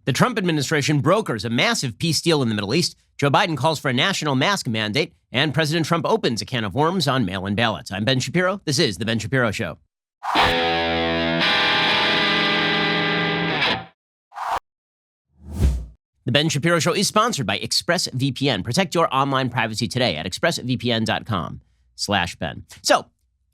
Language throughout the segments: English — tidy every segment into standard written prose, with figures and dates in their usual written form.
The Trump administration brokers a massive peace deal in the Middle East. Joe Biden calls for a national mask mandate, and President Trump opens a can of worms on mail-in ballots. I'm Ben Shapiro. This is The Ben Shapiro Show. The Ben Shapiro Show is sponsored by ExpressVPN. Protect your online privacy today at expressvpn.com/Ben. So,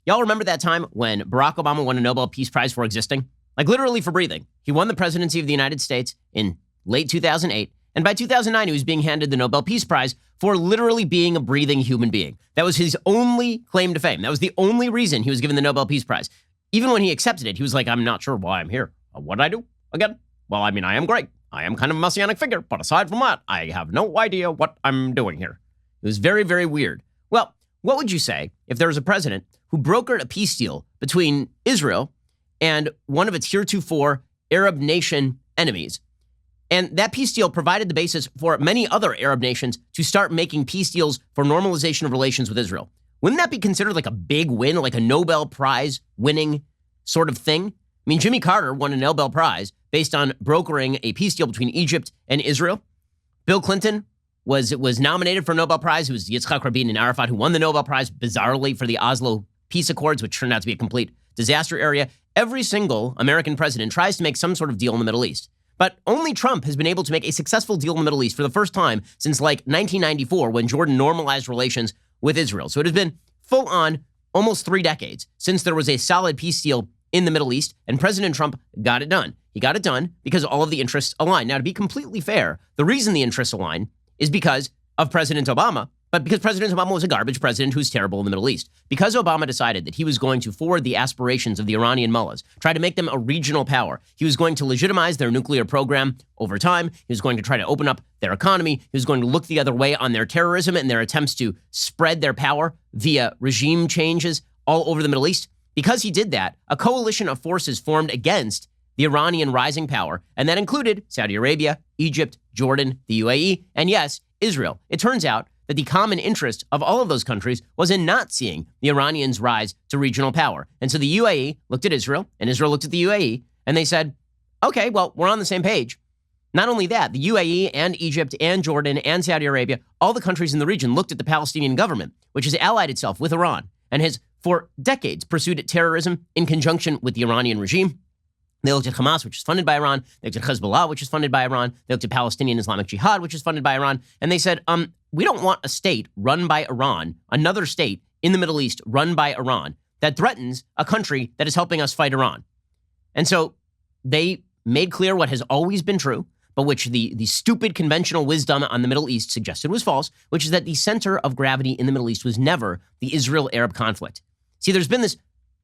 y'all remember that time when Barack Obama won a Nobel Peace Prize for existing? Like literally for breathing. He won the presidency of the United States in late 2008. And by 2009, he was being handed the Nobel Peace Prize for literally being a breathing human being. That was his only claim to fame. That was the only reason he was given the Nobel Peace Prize. Even when he accepted it, he was like, I'm not sure why I'm here. What did I do again? Well, I mean, I am great. I am kind of a messianic figure. But aside from that, I have no idea what I'm doing here. It was very, very weird. Well, what would you say if there was a president who brokered a peace deal between Israel and one of its heretofore Arab nation enemies? And that peace deal provided the basis for many other Arab nations to start making peace deals for normalization of relations with Israel. Wouldn't that be considered like a big win, like a Nobel Prize winning sort of thing? I mean, Jimmy Carter won a Nobel Prize based on brokering a peace deal between Egypt and Israel. Bill Clinton was nominated for a Nobel Prize. It was Yitzhak Rabin and Arafat who won the Nobel Prize, bizarrely, for the Oslo Peace Accords, which turned out to be a complete disaster area. Every single American president tries to make some sort of deal in the Middle East. But only Trump has been able to make a successful deal in the Middle East for the first time since like 1994 when Jordan normalized relations with Israel. So it has been full on almost 3 decades since there was a solid peace deal in the Middle East, and President Trump got it done. He got it done because all of the interests align. Now, to be completely fair, the reason the interests align is because of President Obama, but because President Obama was a garbage president who's terrible in the Middle East. Because Obama decided that he was going to forward the aspirations of the Iranian mullahs, try to make them a regional power. He was going to legitimize their nuclear program over time. He was going to try to open up their economy. He was going to look the other way on their terrorism and their attempts to spread their power via regime changes all over the Middle East. Because he did that, a coalition of forces formed against the Iranian rising power, and that included Saudi Arabia, Egypt, Jordan, the UAE, and yes, Israel. It turns out that the common interest of all of those countries was in not seeing the Iranians rise to regional power. And so the UAE looked at Israel, and Israel looked at the UAE, and they said, okay, well, we're on the same page. Not only that, the UAE and Egypt and Jordan and Saudi Arabia, all the countries in the region looked at the Palestinian government, which has allied itself with Iran and has for decades pursued terrorism in conjunction with the Iranian regime. They looked at Hamas, which is funded by Iran. They looked at Hezbollah, which is funded by Iran. They looked at Palestinian Islamic Jihad, which is funded by Iran. And they said, we don't want a state run by Iran, another state in the Middle East run by Iran, that threatens a country that is helping us fight Iran. And so they made clear what has always been true, but which the stupid conventional wisdom on the Middle East suggested was false, which is that the center of gravity in the Middle East was never the Israel-Arab conflict. See, there's been this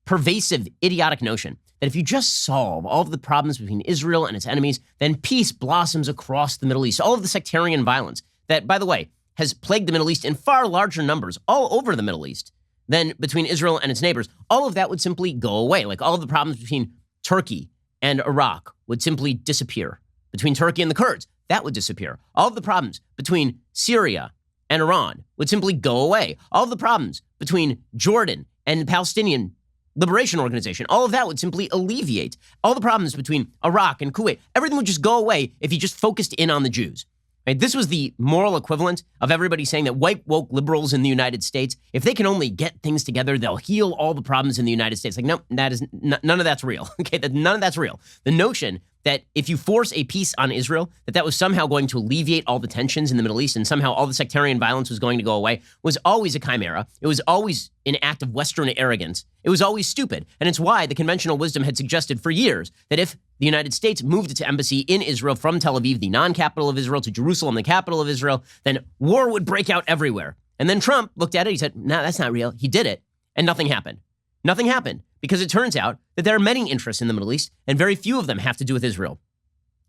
pervasive, idiotic notion that if you just solve all of the problems between Israel and its enemies, then peace blossoms across the Middle East. All of the sectarian violence that, by the way, has plagued the Middle East in far larger numbers all over the Middle East than between Israel and its neighbors, all of that would simply go away. Like all of the problems between Turkey and Iraq would simply disappear. Between Turkey and the Kurds, that would disappear. All of the problems between Syria and Iran would simply go away. All of the problems between Jordan and the Palestinian Liberation Organization, all of that would simply alleviate. All the problems between Iraq and Kuwait, everything would just go away if you just focused in on the Jews. Right? This was the moral equivalent of everybody saying that white woke liberals in the United States, if they can only get things together, they'll heal all the problems in the United States. Like, no, none of that's real. Okay, none of that's real. The notion that if you force a peace on Israel, that was somehow going to alleviate all the tensions in the Middle East and somehow all the sectarian violence was going to go away was always a chimera. It was always an act of Western arrogance. It was always stupid. And it's why the conventional wisdom had suggested for years that if the United States moved its embassy in Israel from Tel Aviv, the non-capital of Israel, to Jerusalem, the capital of Israel, then war would break out everywhere. And then Trump looked at it. He said, no, that's not real. He did it. And nothing happened. Nothing happened because it turns out that there are many interests in the Middle East and very few of them have to do with Israel.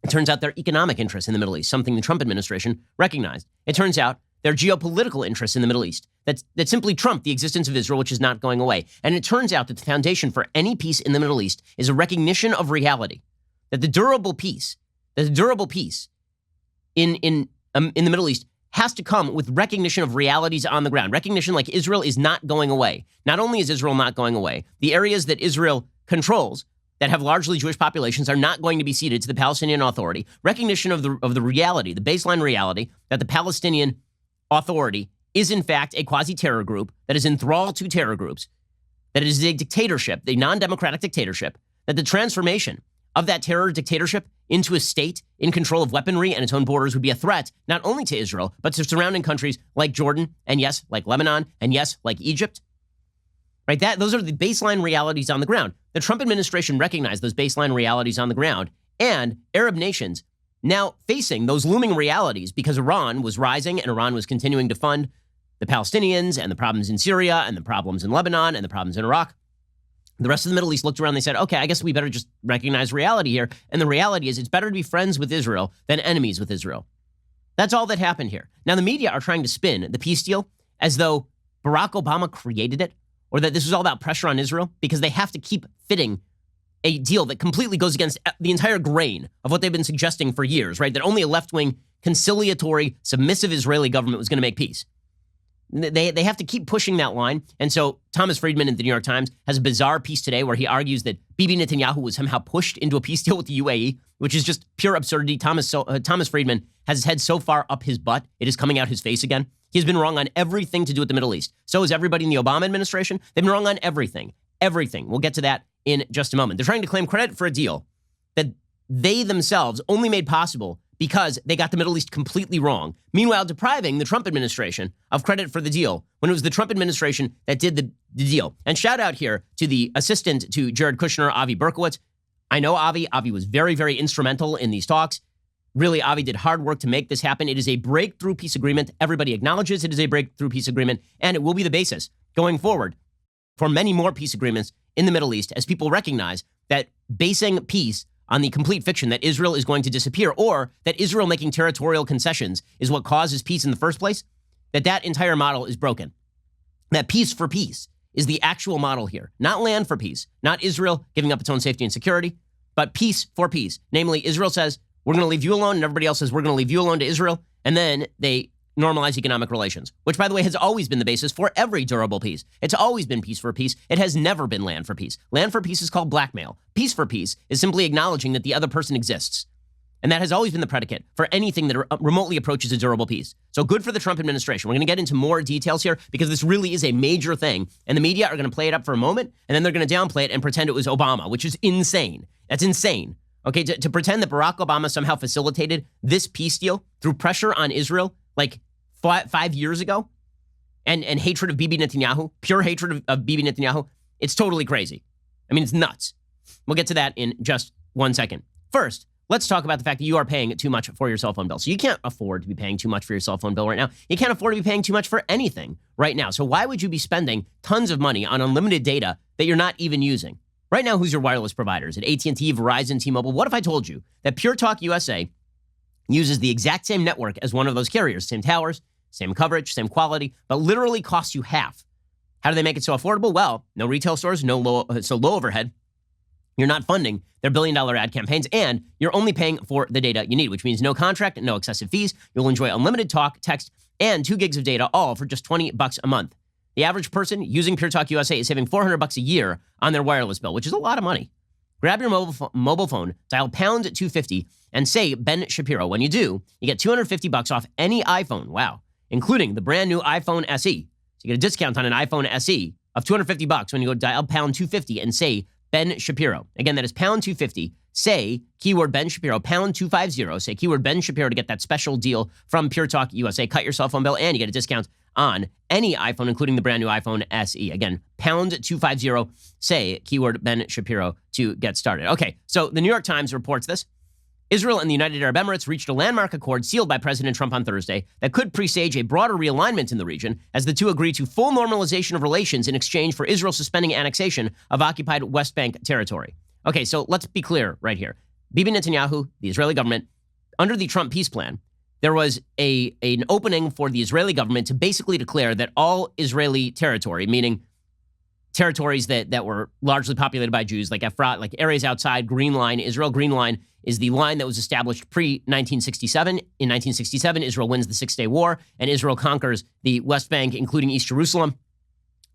It turns out there are economic interests in the Middle East, something the Trump administration recognized. It turns out there are geopolitical interests in the Middle East that simply trump the existence of Israel, which is not going away. And it turns out that the foundation for any peace in the Middle East is a recognition of reality, that the durable peace in the Middle East has to come with recognition of realities on the ground. Recognition like Israel is not going away. Not only is Israel not going away, the areas that Israel controls, that have largely Jewish populations are not going to be ceded to the Palestinian Authority. Recognition of the reality, the baseline reality, that the Palestinian Authority is in fact a quasi-terror group that is enthralled to terror groups, that it is a dictatorship, the non-democratic dictatorship, that the transformation of that terror dictatorship into a state in control of weaponry and its own borders would be a threat not only to Israel, but to surrounding countries like Jordan, and yes, like Lebanon, and yes, like Egypt. Right? Those are the baseline realities on the ground. The Trump administration recognized those baseline realities on the ground, and Arab nations now facing those looming realities because Iran was rising and Iran was continuing to fund the Palestinians and the problems in Syria and the problems in Lebanon and the problems in Iraq. The rest of the Middle East looked around and they said, okay, I guess we better just recognize reality here. And the reality is it's better to be friends with Israel than enemies with Israel. That's all that happened here. Now, the media are trying to spin the peace deal as though Barack Obama created it or that this was all about pressure on Israel because they have to keep fitting a deal that completely goes against the entire grain of what they've been suggesting for years, right? That only a left-wing, conciliatory, submissive Israeli government was going to make peace. They have to keep pushing that line. And so Thomas Friedman in the New York Times has a bizarre piece today where he argues that Bibi Netanyahu was somehow pushed into a peace deal with the UAE, which is just pure absurdity. Thomas Friedman has his head so far up his butt, it is coming out his face again. He's been wrong on everything to do with the Middle East. So is everybody in the Obama administration. They've been wrong on everything. Everything. We'll get to that in just a moment. They're trying to claim credit for a deal that they themselves only made possible because they got the Middle East completely wrong. Meanwhile, depriving the Trump administration of credit for the deal when it was the Trump administration that did the deal. And shout out here to the assistant to Jared Kushner, Avi Berkowitz. I know Avi. Avi was very, very instrumental in these talks. Really, Avi did hard work to make this happen. It is a breakthrough peace agreement. Everybody acknowledges it is a breakthrough peace agreement, and it will be the basis going forward for many more peace agreements in the Middle East as people recognize that basing peace on the complete fiction that Israel is going to disappear or that Israel making territorial concessions is what causes peace in the first place, that entire model is broken. That peace for peace is the actual model here, not land for peace, not Israel giving up its own safety and security, but peace for peace. Namely, Israel says, we're going to leave you alone, and everybody else says, we're going to leave you alone to Israel, and then they normalize economic relations, which, by the way, has always been the basis for every durable peace. It's always been peace for peace. It has never been land for peace. Land for peace is called blackmail. Peace for peace is simply acknowledging that the other person exists. And that has always been the predicate for anything that remotely approaches a durable peace. So good for the Trump administration. We're going to get into more details here because this really is a major thing. And the media are going to play it up for a moment, and then they're going to downplay it and pretend it was Obama, which is insane. That's insane. Okay, to pretend that Barack Obama somehow facilitated this peace deal through pressure on Israel like 5 years ago and hatred of Bibi Netanyahu, pure hatred of Bibi Netanyahu, it's totally crazy. I mean, it's nuts. We'll get to that in just 1 second. First, let's talk about the fact that you are paying too much for your cell phone bill. So you can't afford to be paying too much for your cell phone bill right now. You can't afford to be paying too much for anything right now. So why would you be spending tons of money on unlimited data that you're not even using? Right now, who's your wireless providers? At AT&T, Verizon, T-Mobile? What if I told you that Pure Talk USA uses the exact same network as one of those carriers, same towers, same coverage, same quality, but literally costs you half? How do they make it so affordable? Well, no retail stores, low overhead. You're not funding their billion-dollar ad campaigns, and you're only paying for the data you need, which means no contract, no excessive fees. You'll enjoy unlimited talk, text, and 2 gigs of data, all for just $20 a month. The average person using Pure Talk USA is saving $400 a year on their wireless bill, which is a lot of money. Grab your mobile phone, dial pound 250, and say Ben Shapiro. When you do, you get $250 off any iPhone. Wow. Including the brand new iPhone SE. So you get a discount on an iPhone SE of $250 when you go dial pound 250 and say Ben Shapiro. Again, that is pound 250. Say keyword Ben Shapiro, pound 250. Say keyword Ben Shapiro to get that special deal from Pure Talk USA. Cut your cell phone bill and you get a discount on any iPhone, including the brand new iPhone SE. Again, pound 250. Say keyword Ben Shapiro to get started. Okay, so the New York Times reports this. Israel and the United Arab Emirates reached a landmark accord sealed by President Trump on Thursday that could presage a broader realignment in the region as the two agree to full normalization of relations in exchange for Israel suspending annexation of occupied West Bank territory. Okay, so let's be clear right here. Bibi Netanyahu, the Israeli government, under the Trump peace plan, there was an opening for the Israeli government to basically declare that all Israeli territory, meaning territories that were largely populated by Jews, like Efrat, like areas outside Green Line. Israel Green Line is the line that was established pre-1967. In 1967, Israel wins the Six-Day War, and Israel conquers the West Bank, including East Jerusalem.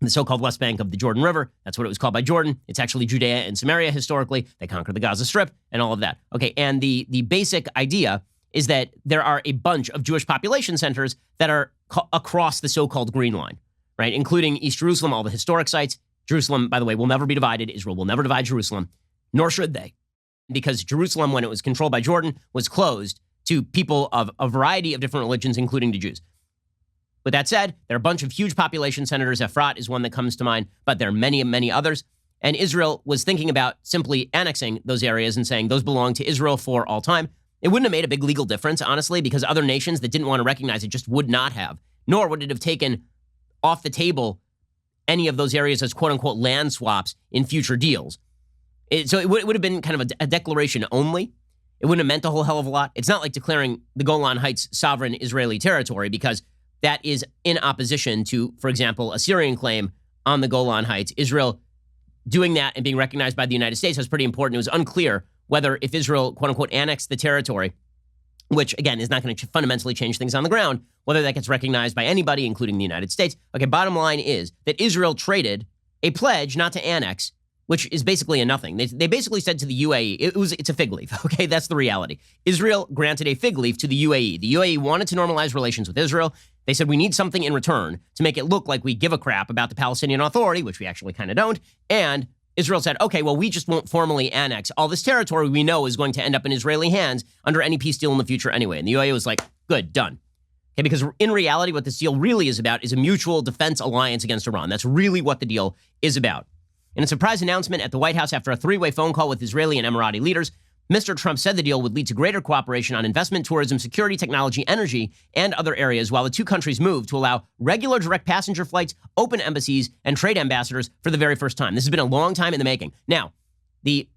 the so-called West Bank of the Jordan River. That's what it was called by Jordan. It's actually Judea and Samaria historically. They conquered the Gaza Strip and all of that. Okay, and the basic idea is that there are a bunch of Jewish population centers that are across the so-called Green Line, right, including East Jerusalem, all the historic sites. Jerusalem, by the way, will never be divided. Israel will never divide Jerusalem, nor should they, because Jerusalem, when it was controlled by Jordan, was closed to people of a variety of different religions, including to Jews. With that said, there are a bunch of huge population centers. Efrat is one that comes to mind, but there are many, many others. And Israel was thinking about simply annexing those areas and saying those belong to Israel for all time. It wouldn't have made a big legal difference, honestly, because other nations that didn't want to recognize it just would not have, nor would it have taken off the table any of those areas as quote-unquote land swaps in future deals. So it would have been kind of a declaration only. It wouldn't have meant a whole hell of a lot. It's not like declaring the Golan Heights sovereign Israeli territory, because that is in opposition to, for example, a Syrian claim on the Golan Heights. Israel doing that and being recognized by the United States was pretty important. It was unclear whether if Israel, quote unquote, annexed the territory, which again is not going to fundamentally change things on the ground, whether that gets recognized by anybody, including the United States. Okay, bottom line is that Israel traded a pledge not to annex, which is basically a nothing. They basically said to the UAE, it's a fig leaf, okay? That's the reality. Israel granted a fig leaf to the UAE. The UAE wanted to normalize relations with Israel. They said, we need something in return to make it look like we give a crap about the Palestinian Authority, which we actually kind of don't. And Israel said, okay, well, we just won't formally annex all this territory we know is going to end up in Israeli hands under any peace deal in the future anyway. And the UAE was like, good, done. Okay, because in reality, what this deal really is about is a mutual defense alliance against Iran. That's really what the deal is about. In a surprise announcement at the White House after a three-way phone call with Israeli and Emirati leaders, Mr. Trump said the deal would lead to greater cooperation on investment, tourism, security, technology, energy, and other areas, while the two countries move to allow regular direct passenger flights, open embassies, and trade ambassadors for the very first time. This has been a long time in the making. Now, the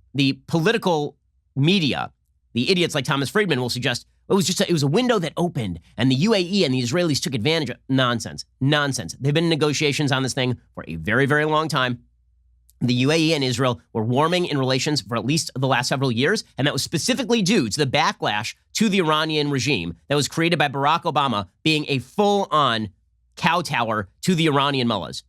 political media, the idiots like Thomas Friedman, will suggest it was a window that opened, and the UAE and the Israelis took advantage of. Nonsense. They've been in negotiations on this thing for a very, very long time. The UAE and Israel were warming in relations for at least the last several years, and that was specifically due to the backlash to the Iranian regime that was created by Barack Obama being a full-on kowtower to the Iranian mullahs.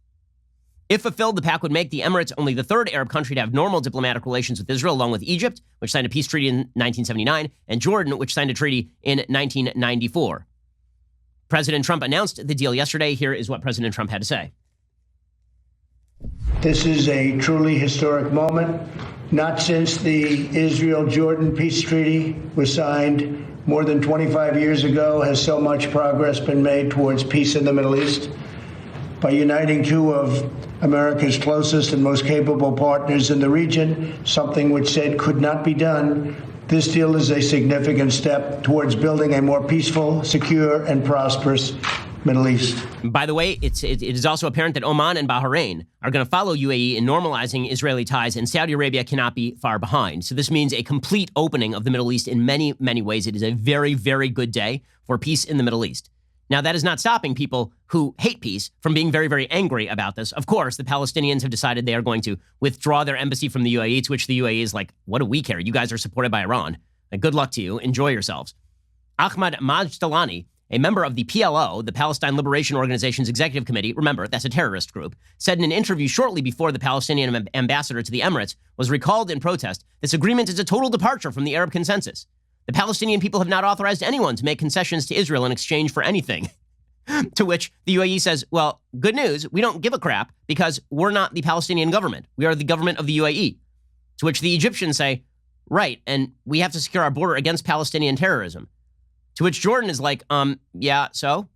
If fulfilled, the pact would make the Emirates only the third Arab country to have normal diplomatic relations with Israel, along with Egypt, which signed a peace treaty in 1979, and Jordan, which signed a treaty in 1994. President Trump announced the deal yesterday. Here is what President Trump had to say. This is a truly historic moment. Not since the Israel-Jordan peace treaty was signed more than 25 years ago has so much progress been made towards peace in the Middle East. By uniting two of America's closest and most capable partners in the region, something which said could not be done, this deal is a significant step towards building a more peaceful, secure, and prosperous Middle East. By the way, it is also apparent that Oman and Bahrain are going to follow UAE in normalizing Israeli ties, and Saudi Arabia cannot be far behind. So this means a complete opening of the Middle East in many, many ways. It is a very, very good day for peace in the Middle East. Now, that is not stopping people who hate peace from being very, very angry about this. Of course, the Palestinians have decided they are going to withdraw their embassy from the UAE, to which the UAE is like, what do we care? You guys are supported by Iran. Good luck to you. Enjoy yourselves. Ahmad Majdalani, a member of the PLO, the Palestine Liberation Organization's executive committee, remember, that's a terrorist group, said in an interview shortly before the Palestinian ambassador to the Emirates was recalled in protest, this agreement is a total departure from the Arab consensus. The Palestinian people have not authorized anyone to make concessions to Israel in exchange for anything. To which the UAE says, well, good news, we don't give a crap because we're not the Palestinian government. We are the government of the UAE. To which the Egyptians say, right, and we have to secure our border against Palestinian terrorism. To which Jordan is like, yeah, so?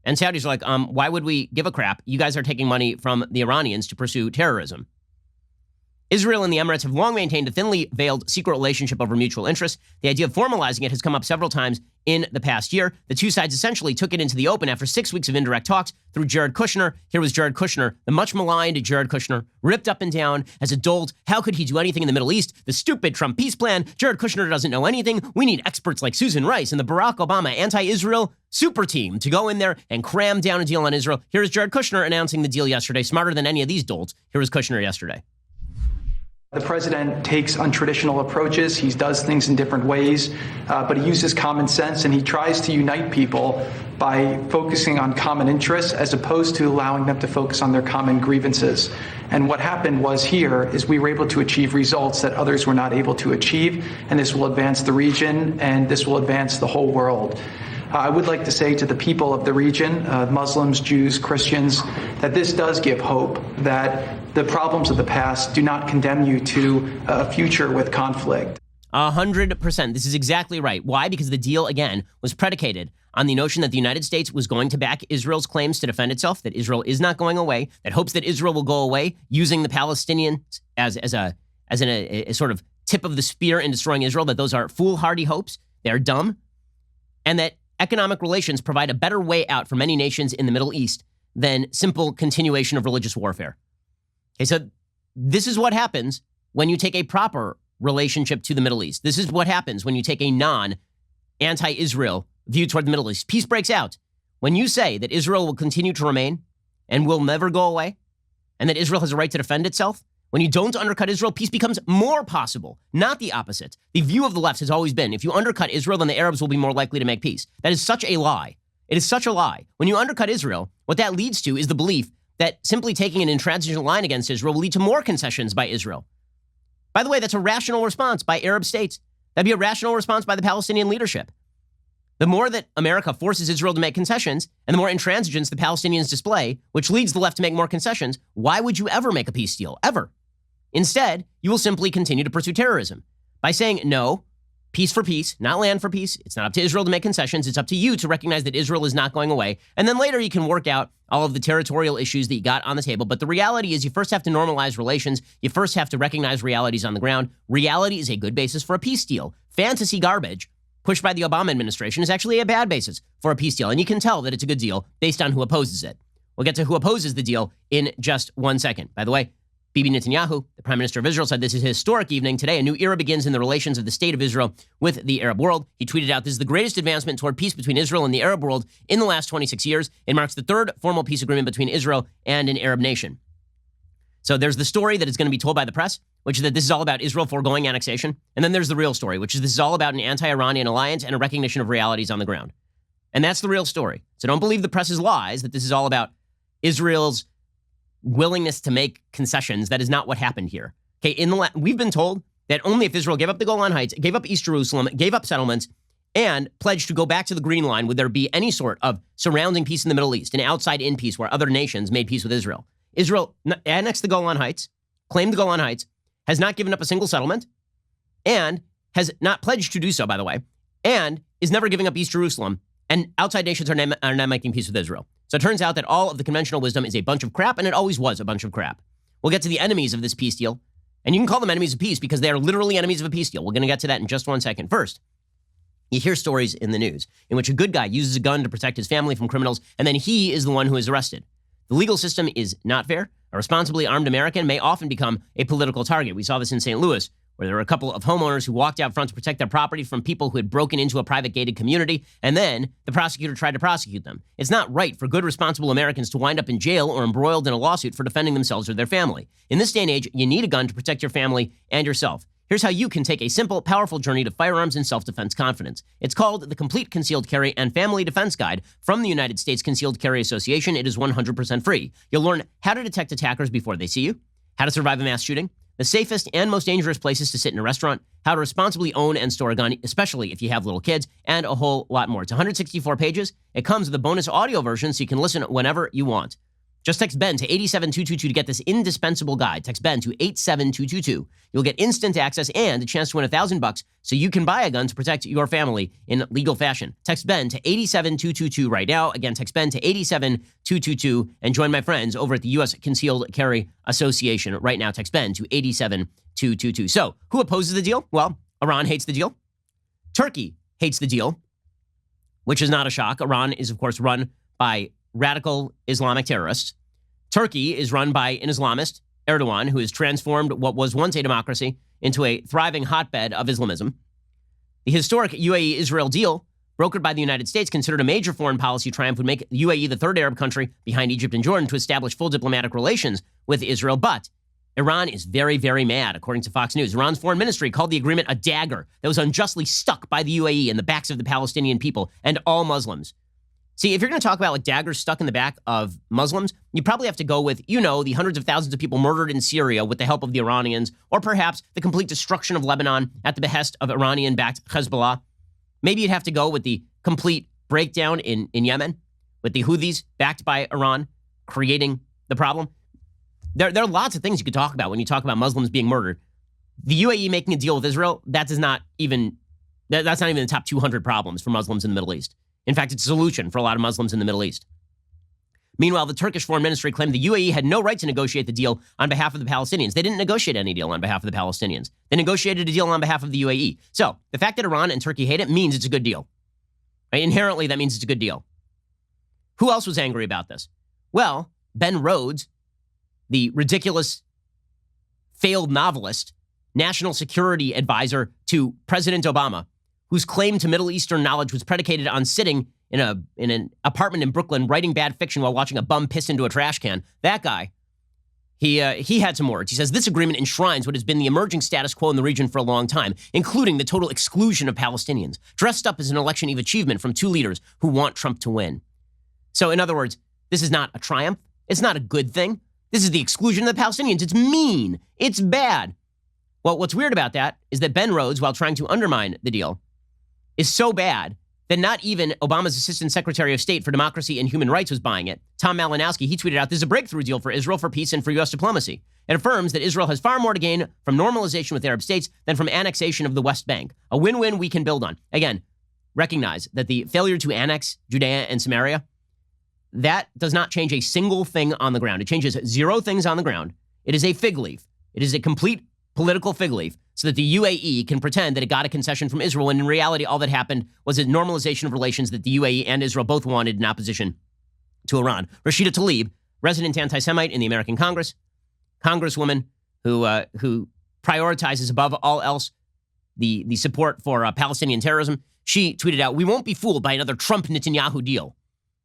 And Saudis are like, why would we give a crap? You guys are taking money from the Iranians to pursue terrorism. Israel and the Emirates have long maintained a thinly veiled secret relationship over mutual interests. The idea of formalizing it has come up several times in the past year. The two sides essentially took it into the open after 6 weeks of indirect talks through Jared Kushner. Here was Jared Kushner, the much maligned Jared Kushner, ripped up and down as a dolt. How could he do anything in the Middle East? The stupid Trump peace plan. Jared Kushner doesn't know anything. We need experts like Susan Rice and the Barack Obama anti-Israel super team to go in there and cram down a deal on Israel. Here's Jared Kushner announcing the deal yesterday. Smarter than any of these dolts. Here was Kushner yesterday. The president takes untraditional approaches. He does things in different ways, but he uses common sense and he tries to unite people by focusing on common interests as opposed to allowing them to focus on their common grievances. And what happened was here is we were able to achieve results that others were not able to achieve, and this will advance the region and this will advance the whole world. I would like to say to the people of the region, Muslims, Jews, Christians, that this does give hope, that the problems of the past do not condemn you to a future with conflict. 100%. This is exactly right. Why? Because the deal, again, was predicated on the notion that the United States was going to back Israel's claims to defend itself, that Israel is not going away, that hopes that Israel will go away, using the Palestinians as a sort of tip of the spear in destroying Israel, that those are foolhardy hopes, they're dumb, and that economic relations provide a better way out for many nations in the Middle East than simple continuation of religious warfare. Okay, so this is what happens when you take a proper relationship to the Middle East. This is what happens when you take a non-anti-Israel view toward the Middle East. Peace breaks out when you say that Israel will continue to remain and will never go away, and that Israel has a right to defend itself. When you don't undercut Israel, peace becomes more possible, not the opposite. The view of the left has always been, if you undercut Israel, then the Arabs will be more likely to make peace. That is such a lie. It is such a lie. When you undercut Israel, what that leads to is the belief that simply taking an intransigent line against Israel will lead to more concessions by Israel. By the way, that's a rational response by Arab states. That'd be a rational response by the Palestinian leadership. The more that America forces Israel to make concessions, and the more intransigence the Palestinians display, which leads the left to make more concessions, why would you ever make a peace deal? Ever. Instead, you will simply continue to pursue terrorism by saying, no, peace for peace, not land for peace. It's not up to Israel to make concessions. It's up to you to recognize that Israel is not going away. And then later you can work out all of the territorial issues that you got on the table. But the reality is you first have to normalize relations. You first have to recognize realities on the ground. Reality is a good basis for a peace deal. Fantasy garbage pushed by the Obama administration is actually a bad basis for a peace deal. And you can tell that it's a good deal based on who opposes it. We'll get to who opposes the deal in just 1 second. By the way, Bibi Netanyahu, the Prime Minister of Israel, said this is a historic evening. Today, a new era begins in the relations of the State of Israel with the Arab world. He tweeted out, this is the greatest advancement toward peace between Israel and the Arab world in the last 26 years. It marks the third formal peace agreement between Israel and an Arab nation. So there's the story that is going to be told by the press, which is that this is all about Israel foregoing annexation. And then there's the real story, which is this is all about an anti-Iranian alliance and a recognition of realities on the ground. And that's the real story. So don't believe the press's lies that this is all about Israel's willingness to make concessions. That is not what happened here. Okay, we've been told that only if Israel gave up the Golan Heights, gave up East Jerusalem, gave up settlements, and pledged to go back to the Green Line, would there be any sort of surrounding peace in the Middle East, an outside-in peace where other nations made peace with Israel. Israel annexed the Golan Heights, claimed the Golan Heights, has not given up a single settlement, and has not pledged to do so, by the way, and is never giving up East Jerusalem, and outside nations are not making peace with Israel. So it turns out that all of the conventional wisdom is a bunch of crap, and it always was a bunch of crap. We'll get to the enemies of this peace deal, and you can call them enemies of peace because they are literally enemies of a peace deal. We're going to get to that in just 1 second. First, you hear stories in the news in which a good guy uses a gun to protect his family from criminals, and then he is the one who is arrested. The legal system is not fair. A responsibly armed American may often become a political target. We saw this in St. Louis, where there were a couple of homeowners who walked out front to protect their property from people who had broken into a private gated community, and then the prosecutor tried to prosecute them. It's not right for good, responsible Americans to wind up in jail or embroiled in a lawsuit for defending themselves or their family. In this day and age, you need a gun to protect your family and yourself. Here's how you can take a simple, powerful journey to firearms and self-defense confidence. It's called the Complete Concealed Carry and Family Defense Guide from the United States Concealed Carry Association. It is 100% free. You'll learn how to detect attackers before they see you, how to survive a mass shooting, the safest and most dangerous places to sit in a restaurant, how to responsibly own and store a gun, especially if you have little kids, and a whole lot more. It's 164 pages. It comes with a bonus audio version so you can listen whenever you want. Just text Ben to 87222 to get this indispensable guide. Text Ben to 87222. You'll get instant access and a chance to win $1,000 so you can buy a gun to protect your family in legal fashion. Text Ben to 87222 right now. Again, text Ben to 87222 and join my friends over at the U.S. Concealed Carry Association. Right now, text Ben to 87222. So, who opposes the deal? Well, Iran hates the deal. Turkey hates the deal, which is not a shock. Iran is, of course, run by radical Islamic terrorists. Turkey is run by an Islamist, Erdogan, who has transformed what was once a democracy into a thriving hotbed of Islamism. The historic UAE-Israel deal, brokered by the United States, considered a major foreign policy triumph, would make UAE the third Arab country behind Egypt and Jordan to establish full diplomatic relations with Israel. But Iran is very, very mad, according to Fox News. Iran's foreign ministry called the agreement a dagger that was unjustly stuck by the UAE in the backs of the Palestinian people and all Muslims. See, if you're going to talk about like daggers stuck in the back of Muslims, you probably have to go with, the hundreds of thousands of people murdered in Syria with the help of the Iranians, or perhaps the complete destruction of Lebanon at the behest of Iranian-backed Hezbollah. Maybe you'd have to go with the complete breakdown in Yemen, with the Houthis backed by Iran creating the problem. There are lots of things you could talk about when you talk about Muslims being murdered. The UAE making a deal with Israel, that's not even the top 200 problems for Muslims in the Middle East. In fact, it's a solution for a lot of Muslims in the Middle East. Meanwhile, the Turkish foreign ministry claimed the UAE had no right to negotiate the deal on behalf of the Palestinians. They didn't negotiate any deal on behalf of the Palestinians. They negotiated a deal on behalf of the UAE. So the fact that Iran and Turkey hate it means it's a good deal. Right? Inherently, that means it's a good deal. Who else was angry about this? Well, Ben Rhodes, the ridiculous failed novelist, national security advisor to President Obama, whose claim to Middle Eastern knowledge was predicated on sitting in an apartment in Brooklyn writing bad fiction while watching a bum piss into a trash can. That guy, he had some words. He says, this agreement enshrines what has been the emerging status quo in the region for a long time, including the total exclusion of Palestinians, dressed up as an election eve achievement from two leaders who want Trump to win. So in other words, this is not a triumph. It's not a good thing. This is the exclusion of the Palestinians. It's mean. It's bad. Well, what's weird about that is that Ben Rhodes, while trying to undermine the deal, is so bad that not even Obama's Assistant Secretary of State for Democracy and Human Rights was buying it. Tom Malinowski, he tweeted out, this is a breakthrough deal for Israel, for peace, and for U.S. diplomacy. It affirms that Israel has far more to gain from normalization with Arab states than from annexation of the West Bank. A win-win we can build on. Again, recognize that the failure to annex Judea and Samaria, that does not change a single thing on the ground. It changes 0 things on the ground. It is a fig leaf. It is a complete political fig leaf so that the UAE can pretend that it got a concession from Israel, when in reality, all that happened was a normalization of relations that the UAE and Israel both wanted in opposition to Iran. Rashida Tlaib, resident anti-Semite in the American Congress, congresswoman who prioritizes above all else the support for Palestinian terrorism, she tweeted out, we won't be fooled by another Trump-Netanyahu deal.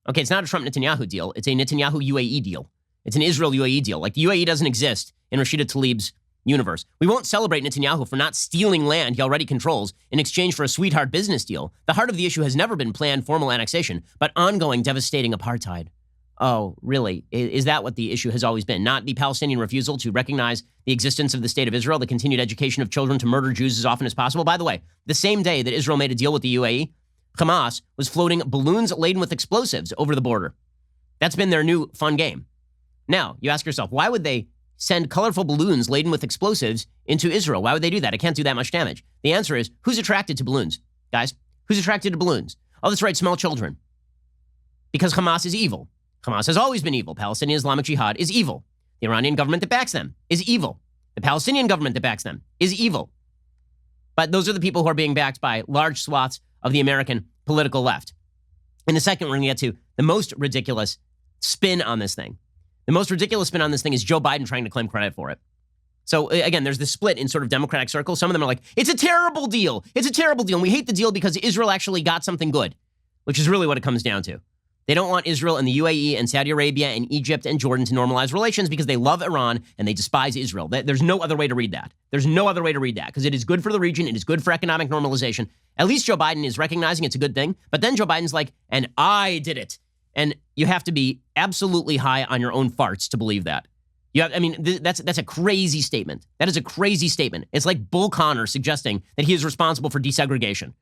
Okay, it's not a Trump-Netanyahu deal. It's a Netanyahu-UAE deal. It's an Israel-UAE deal. Like, the UAE doesn't exist in Rashida Tlaib's universe. We won't celebrate Netanyahu for not stealing land he already controls in exchange for a sweetheart business deal. The heart of the issue has never been planned formal annexation, but ongoing devastating apartheid. Oh, really? Is that what the issue has always been? Not the Palestinian refusal to recognize the existence of the state of Israel, the continued education of children to murder Jews as often as possible? By the way, the same day that Israel made a deal with the UAE, Hamas was floating balloons laden with explosives over the border. That's been their new fun game. Now, you ask yourself, why would they send colorful balloons laden with explosives into Israel? Why would they do that? It can't do that much damage. The answer is, who's attracted to balloons, guys? Who's attracted to balloons? Oh, that's right, small children. Because Hamas is evil. Hamas has always been evil. Palestinian Islamic Jihad is evil. The Iranian government that backs them is evil. The Palestinian government that backs them is evil. But those are the people who are being backed by large swaths of the American political left. In a second, we're going to get to the most ridiculous spin on this thing. The most ridiculous spin on this thing is Joe Biden trying to claim credit for it. So again, there's this split in sort of Democratic circles. Some of them are like, it's a terrible deal. It's a terrible deal. And we hate the deal because Israel actually got something good, which is really what it comes down to. They don't want Israel and the UAE and Saudi Arabia and Egypt and Jordan to normalize relations because they love Iran and they despise Israel. There's no other way to read that. There's no other way to read that because it is good for the region. It is good for economic normalization. At least Joe Biden is recognizing it's a good thing. But then Joe Biden's like, and I did it. And you have to be absolutely high on your own farts to believe that. That's a crazy statement. That is a crazy statement. It's like Bull Connor suggesting that he is responsible for desegregation.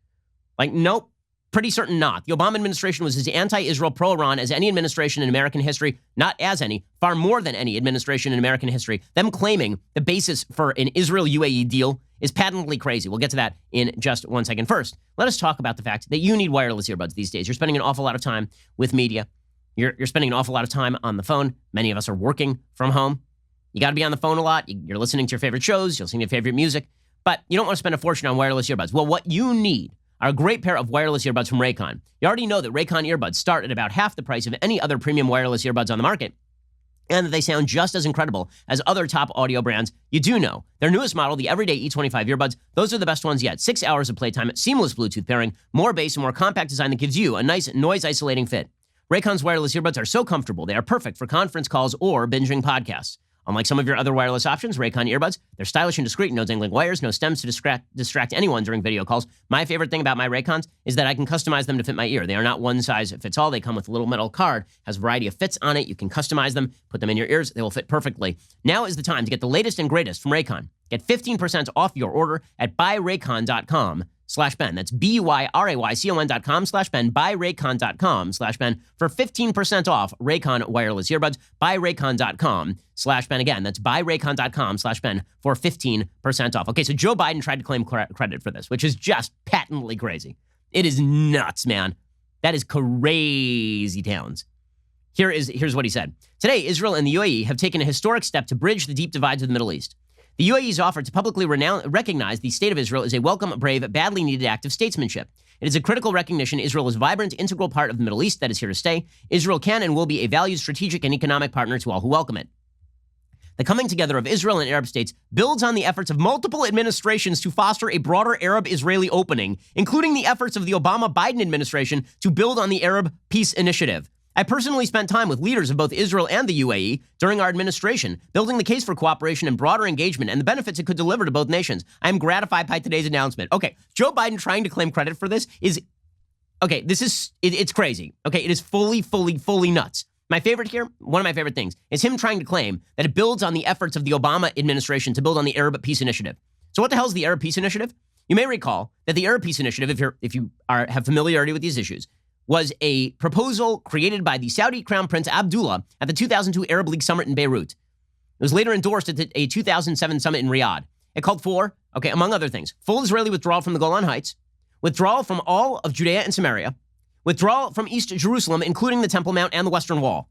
Like, nope. Pretty certain not. The Obama administration was as anti-Israel, pro-Iran as any administration in American history, not as any, far more than any administration in American history. Them claiming the basis for an Israel-UAE deal is patently crazy. We'll get to that in just one second. First, let us talk about the fact that you need wireless earbuds these days. You're spending an awful lot of time with media. You're spending an awful lot of time on the phone. Many of us are working from home. You got to be on the phone a lot. You're listening to your favorite shows. You're listening to your favorite music. But you don't want to spend a fortune on wireless earbuds. Well, what you need are a great pair of wireless earbuds from Raycon. You already know that Raycon earbuds start at about half the price of any other premium wireless earbuds on the market, and that they sound just as incredible as other top audio brands. You do know. Their newest model, the Everyday E25 earbuds, those are the best ones yet. 6 hours of playtime, seamless Bluetooth pairing, more bass, and more compact design that gives you a nice noise-isolating fit. Raycon's wireless earbuds are so comfortable, they are perfect for conference calls or binging podcasts. Unlike some of your other wireless options, Raycon earbuds, they're stylish and discreet, no dangling wires, no stems to distract anyone during video calls. My favorite thing about my Raycons is that I can customize them to fit my ear. They are not one size fits all. They come with a little metal card, has a variety of fits on it. You can customize them, put them in your ears. They will fit perfectly. Now is the time to get the latest and greatest from Raycon. Get 15% off your order at buyraycon.com/Ben. That's BUYRAYCON.com/Ben. Buyraycon.com/Ben for 15% off Raycon wireless earbuds. Buyraycon.com/Ben. Again, that's buyraycon.com/Ben for 15% off. Okay, so Joe Biden tried to claim credit for this, which is just patently crazy. It is nuts, man. That is crazy towns. Here's what he said. Today, Israel and the UAE have taken a historic step to bridge the deep divides of the Middle East. The UAE's offer to publicly recognize the State of Israel is a welcome, brave, badly needed act of statesmanship. It is a critical recognition Israel is a vibrant, integral part of the Middle East that is here to stay. Israel can and will be a valued, strategic, and economic partner to all who welcome it. The coming together of Israel and Arab states builds on the efforts of multiple administrations to foster a broader Arab-Israeli opening, including the efforts of the Obama-Biden administration to build on the Arab Peace Initiative. I personally spent time with leaders of both Israel and the UAE during our administration, building the case for cooperation and broader engagement and the benefits it could deliver to both nations. I am gratified by today's announcement. Okay, Joe Biden trying to claim credit for this is, okay, it's crazy. Okay, it is fully nuts. My favorite here, one of my favorite things, is him trying to claim that it builds on the efforts of the Obama administration to build on the Arab Peace Initiative. So what the hell is the Arab Peace Initiative? You may recall that the Arab Peace Initiative, if you have familiarity with these issues, was a proposal created by the Saudi Crown Prince Abdullah at the 2002 Arab League Summit in Beirut. It was later endorsed at a 2007 summit in Riyadh. It called for, among other things, full Israeli withdrawal from the Golan Heights, withdrawal from all of Judea and Samaria, withdrawal from East Jerusalem, including the Temple Mount and the Western Wall.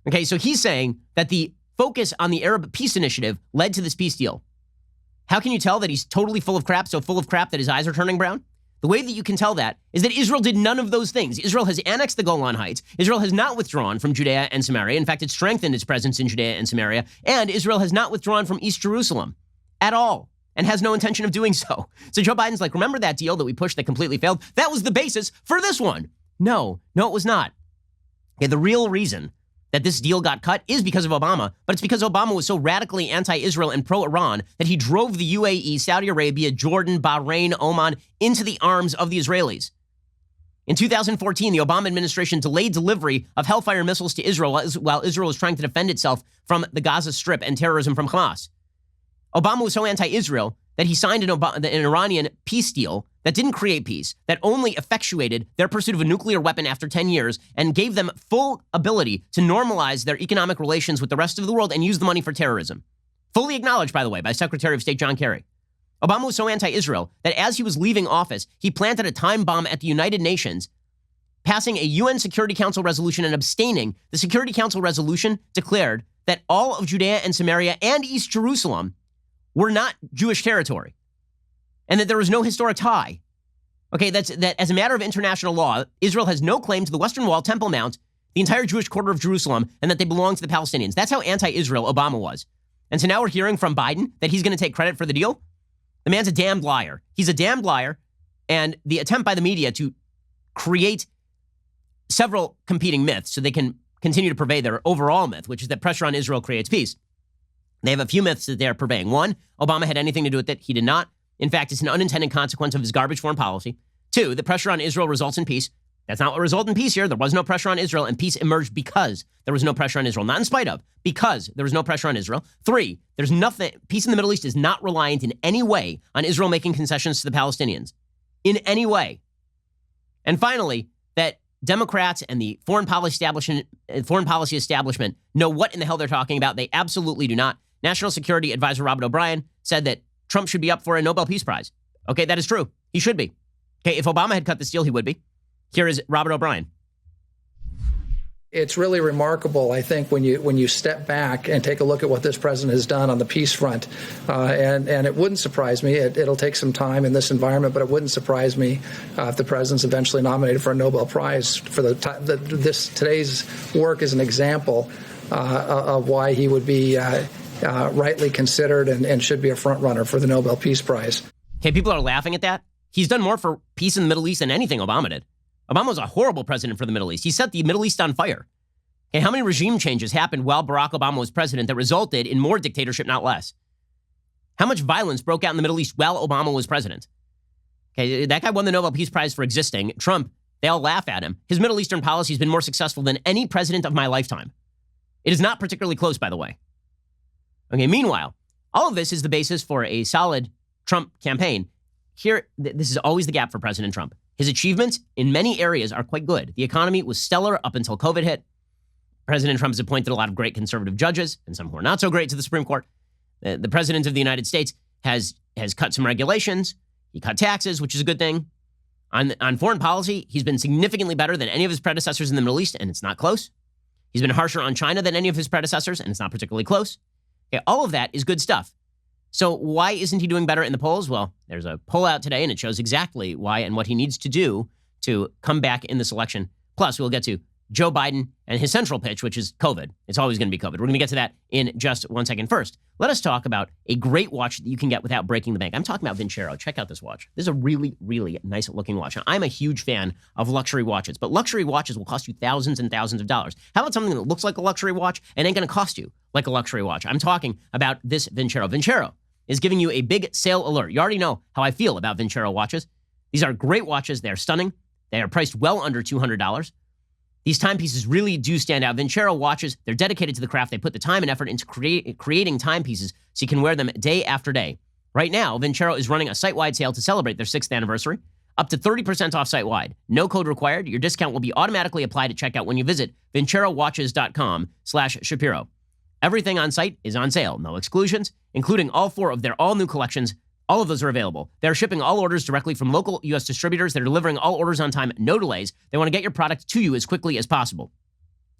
Okay, so he's saying that the focus on the Arab Peace Initiative led to this peace deal. How can you tell that he's totally full of crap, so full of crap that his eyes are turning brown? The way that you can tell that is that Israel did none of those things. Israel has annexed the Golan Heights. Israel has not withdrawn from Judea and Samaria. In fact, it strengthened its presence in Judea and Samaria. And Israel has not withdrawn from East Jerusalem at all and has no intention of doing so. So Joe Biden's like, remember that deal that we pushed that completely failed? That was the basis for this one. No, it was not. Okay, the real reason that this deal got cut is because of Obama, but it's because Obama was so radically anti-Israel and pro-Iran that he drove the UAE, Saudi Arabia, Jordan, Bahrain, Oman into the arms of the Israelis. In 2014, the Obama administration delayed delivery of Hellfire missiles to Israel while Israel was trying to defend itself from the Gaza Strip and terrorism from Hamas. Obama was so anti-Israel that he signed an Iranian peace deal that didn't create peace, that only effectuated their pursuit of a nuclear weapon after 10 years and gave them full ability to normalize their economic relations with the rest of the world and use the money for terrorism. Fully acknowledged, by the way, by Secretary of State John Kerry. Obama was so anti-Israel that as he was leaving office, he planted a time bomb at the United Nations, passing a UN Security Council resolution and abstaining. The Security Council resolution declared that all of Judea and Samaria and East Jerusalem were not Jewish territory, and that there was no historic tie. Okay, that as a matter of international law, Israel has no claim to the Western Wall, Temple Mount, the entire Jewish quarter of Jerusalem, and that they belong to the Palestinians. That's how anti-Israel Obama was. And so now we're hearing from Biden that he's going to take credit for the deal? The man's a damned liar. He's a damned liar, and the attempt by the media to create several competing myths so they can continue to purvey their overall myth, which is that pressure on Israel creates peace. They have a few myths that they are purveying. One, Obama had anything to do with it. He did not. In fact, it's an unintended consequence of his garbage foreign policy. Two, the pressure on Israel results in peace. That's not what resulted in peace here. There was no pressure on Israel, and peace emerged because there was no pressure on Israel. Not in spite of, because there was no pressure on Israel. Three, there's nothing, peace in the Middle East is not reliant in any way on Israel making concessions to the Palestinians. In any way. And finally, that Democrats and the foreign policy establishment know what in the hell they're talking about. They absolutely do not. National Security Advisor Robert O'Brien said that Trump should be up for a Nobel Peace Prize. Okay, that is true. He should be. Okay, if Obama had cut this deal, he would be. Here is Robert O'Brien. It's really remarkable, I think, when you step back and take a look at what this president has done on the peace front. And it wouldn't surprise me. It'll take some time in this environment, but it wouldn't surprise me if the president's eventually nominated for a Nobel Prize. For today's work is an example of why he would be rightly considered and should be a front runner for the Nobel Peace Prize. Okay, people are laughing at that. He's done more for peace in the Middle East than anything Obama did. Obama was a horrible president for the Middle East. He set the Middle East on fire. Okay, how many regime changes happened while Barack Obama was president that resulted in more dictatorship, not less? How much violence broke out in the Middle East while Obama was president? Okay, that guy won the Nobel Peace Prize for existing. Trump, they all laugh at him. His Middle Eastern policy has been more successful than any president of my lifetime. It is not particularly close, by the way. Okay, meanwhile, all of this is the basis for a solid Trump campaign. Here, this is always the gap for President Trump. His achievements in many areas are quite good. The economy was stellar up until COVID hit. President Trump has appointed a lot of great conservative judges and some who are not so great to the Supreme Court. The president of the United States has cut some regulations. He cut taxes, which is a good thing. On foreign policy, he's been significantly better than any of his predecessors in the Middle East, and it's not close. He's been harsher on China than any of his predecessors, and it's not particularly close. Okay, all of that is good stuff. So why isn't he doing better in the polls? Well, there's a poll out today, and it shows exactly why and what he needs to do to come back in this election. Plus, we'll get to Joe Biden and his central pitch, which is COVID. It's always going to be COVID. We're going to get to that in just 1 second. First, let us talk about a great watch that you can get without breaking the bank. I'm talking about Vincero. Check out this watch. This is a really, really nice looking watch. Now, I'm a huge fan of luxury watches, but luxury watches will cost you thousands and thousands of dollars. How about something that looks like a luxury watch and ain't going to cost you like a luxury watch? I'm talking about this Vincero. Vincero is giving you a big sale alert. You already know how I feel about Vincero watches. These are great watches. They're stunning. They are priced well under $200. These timepieces really do stand out. Vincero watches, they're dedicated to the craft. They put the time and effort into creating timepieces so you can wear them day after day. Right now, Vincero is running a site-wide sale to celebrate their 6th anniversary, up to 30% off site-wide. No code required. Your discount will be automatically applied at checkout when you visit vincerowatches.com/Shapiro. Everything on site is on sale. No exclusions, including all 4 of their all-new collections. All of those are available. They're shipping all orders directly from local U.S. distributors. They're delivering all orders on time, no delays. They want to get your product to you as quickly as possible.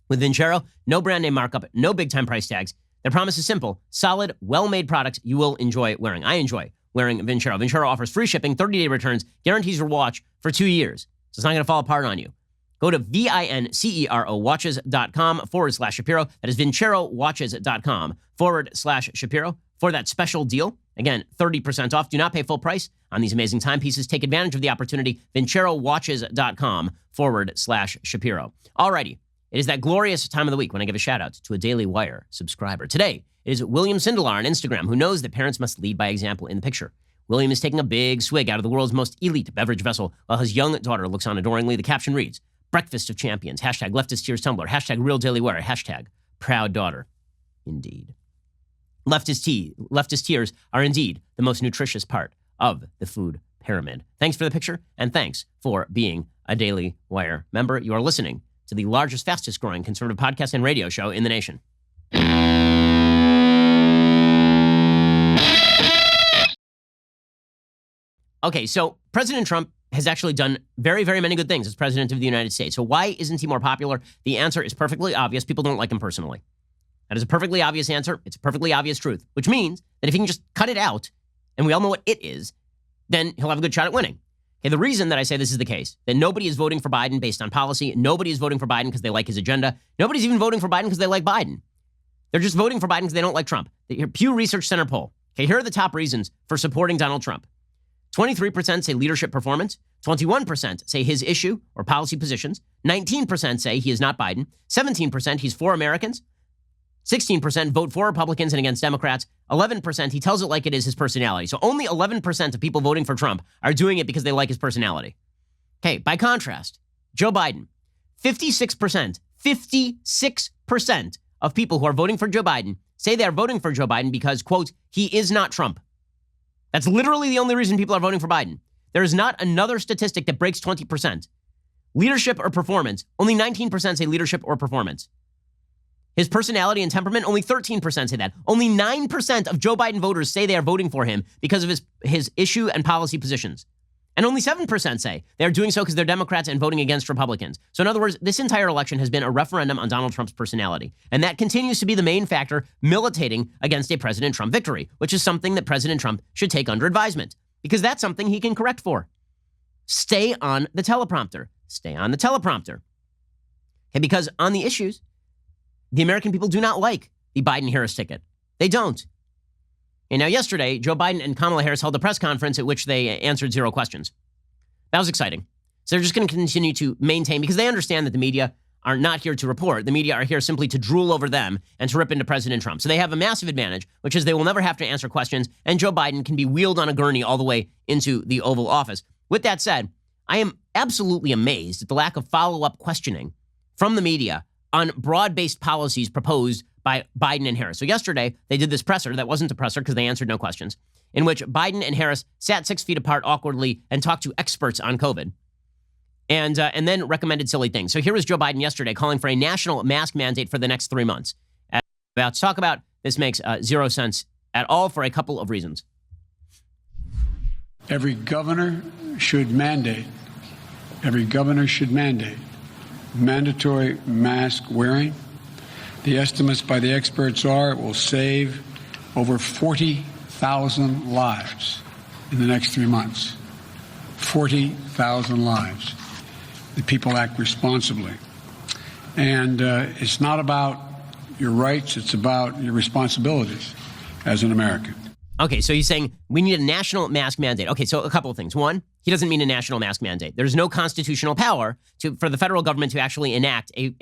With Vincero, no brand name markup, no big-time price tags. Their promise is simple: solid, well-made products you will enjoy wearing. I enjoy wearing Vincero. Vincero offers free shipping, 30-day returns, guarantees your watch for 2 years. So it's not going to fall apart on you. Go to vincerowatches.com/Shapiro. That is vincerowatches.com/Shapiro for that special deal. Again, 30% off. Do not pay full price on these amazing timepieces. Take advantage of the opportunity. vincerowatches.com/Shapiro. Alrighty. It is that glorious time of the week when I give a shout out to a Daily Wire subscriber. Today is William Sindelar on Instagram, who knows that parents must lead by example in the picture. William is taking a big swig out of the world's most elite beverage vessel while his young daughter looks on adoringly. The caption reads, "Breakfast of Champions, hashtag Leftist Tears Tumblr, hashtag Real Daily Wire, hashtag Proud Daughter." Indeed. Leftist tears are indeed the most nutritious part of the food pyramid. Thanks for the picture, and thanks for being a Daily Wire member. You are listening to the largest, fastest growing conservative podcast and radio show in the nation. Okay, so President Trump has actually done very, very many good things as president of the United States. So why isn't he more popular? The answer is perfectly obvious. People don't like him personally. That is a perfectly obvious answer. It's a perfectly obvious truth, which means that if he can just cut it out, and we all know what it is, then he'll have a good shot at winning. Okay, the reason that I say this is the case, that nobody is voting for Biden based on policy, nobody is voting for Biden because they like his agenda, nobody's even voting for Biden because they like Biden. They're just voting for Biden because they don't like Trump. The Pew Research Center poll. Okay, here are the top reasons for supporting Donald Trump. 23% say leadership performance, 21% say his issue or policy positions, 19% say he is not Biden, 17% he's for Americans, 16% vote for Republicans and against Democrats. 11%, he tells it like it is his personality. So only 11% of people voting for Trump are doing it because they like his personality. Okay, by contrast, Joe Biden, 56% of people who are voting for Joe Biden say they are voting for Joe Biden because, quote, he is not Trump. That's literally the only reason people are voting for Biden. There is not another statistic that breaks 20%. Leadership or performance, only 19% say leadership or performance. His personality and temperament, only 13% say that. Only 9% of Joe Biden voters say they are voting for him because of his issue and policy positions. And only 7% say they are doing so because they're Democrats and voting against Republicans. So in other words, this entire election has been a referendum on Donald Trump's personality. And that continues to be the main factor militating against a President Trump victory, which is something that President Trump should take under advisement, because that's something he can correct for. Stay on the teleprompter. Stay on the teleprompter. Okay, because on the issues, the American people do not like the Biden-Harris ticket. They don't. And now yesterday, Joe Biden and Kamala Harris held a press conference at which they answered 0 questions. That was exciting. So they're just going to continue to maintain, because they understand that the media are not here to report. The media are here simply to drool over them and to rip into President Trump. So they have a massive advantage, which is they will never have to answer questions, and Joe Biden can be wheeled on a gurney all the way into the Oval Office. With that said, I am absolutely amazed at the lack of follow-up questioning from the media on broad-based policies proposed by Biden and Harris. So yesterday, they did this presser that wasn't a presser because they answered no questions, in which Biden and Harris sat 6 feet apart awkwardly and talked to experts on COVID. And then recommended silly things. So here was Joe Biden yesterday calling for a national mask mandate for the next 3 months. As we're about to talk about, this makes zero sense at all for a couple of reasons. Every governor should mandate mandatory mask wearing. The estimates by the experts are it will save over 40,000 lives in the next 3 months. 40,000 lives. The people act responsibly. And it's not about your rights, it's about your responsibilities as an American. Okay, so he's saying we need a national mask mandate. Okay, so a couple of things. One, he doesn't mean a national mask mandate. There's no constitutional power for the federal government to actually enact a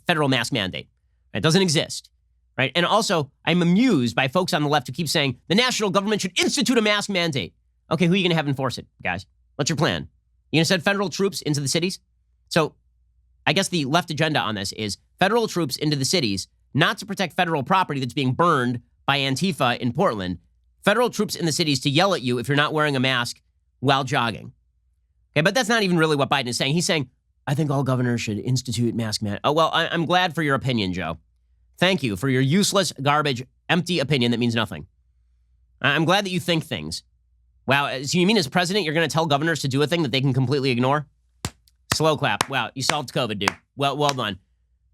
federal mask mandate. It doesn't exist, right? And also, I'm amused by folks on the left who keep saying the national government should institute a mask mandate. Okay, who are you going to have enforce it, guys? What's your plan? You going to send federal troops into the cities? So I guess the left agenda on this is federal troops into the cities, not to protect federal property that's being burned by Antifa in Portland, federal troops in the cities to yell at you if you're not wearing a mask while jogging. Okay, but that's not even really what Biden is saying. He's saying, I think all governors should institute mask mandate. Oh, well, I'm glad for your opinion, Joe. Thank you for your useless, garbage, empty opinion that means nothing. I'm glad that you think things. Wow, so you mean as president, you're going to tell governors to do a thing that they can completely ignore? Slow clap. Wow, you solved COVID, dude. Well done.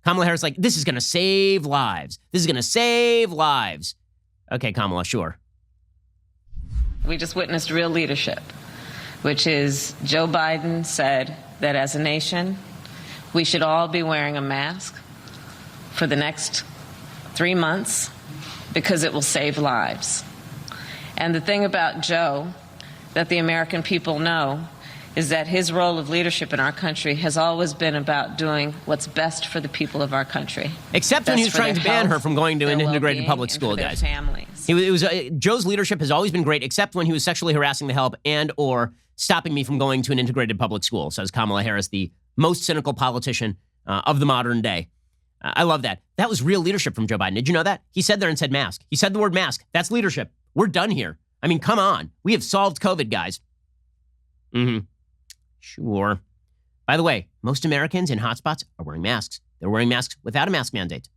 Kamala Harris like, this is going to save lives. This is going to save lives. Okay, Kamala, sure. We just witnessed real leadership, which is Joe Biden said that as a nation, we should all be wearing a mask for the next 3 months because it will save lives. And the thing about Joe that the American people know is that his role of leadership in our country has always been about doing what's best for the people of our country. Except when he was trying to ban her from going to an integrated public school, guys. Joe's leadership has always been great, except when he was sexually harassing the help and or stopping me from going to an integrated public school, says Kamala Harris, the most cynical politician of the modern day. I love that. That was real leadership from Joe Biden. Did you know that? He said there and said mask. He said the word mask. That's leadership. We're done here. I mean, come on. We have solved COVID, guys. Mm-hmm. Sure. By the way, most Americans in hotspots are wearing masks. They're wearing masks without a mask mandate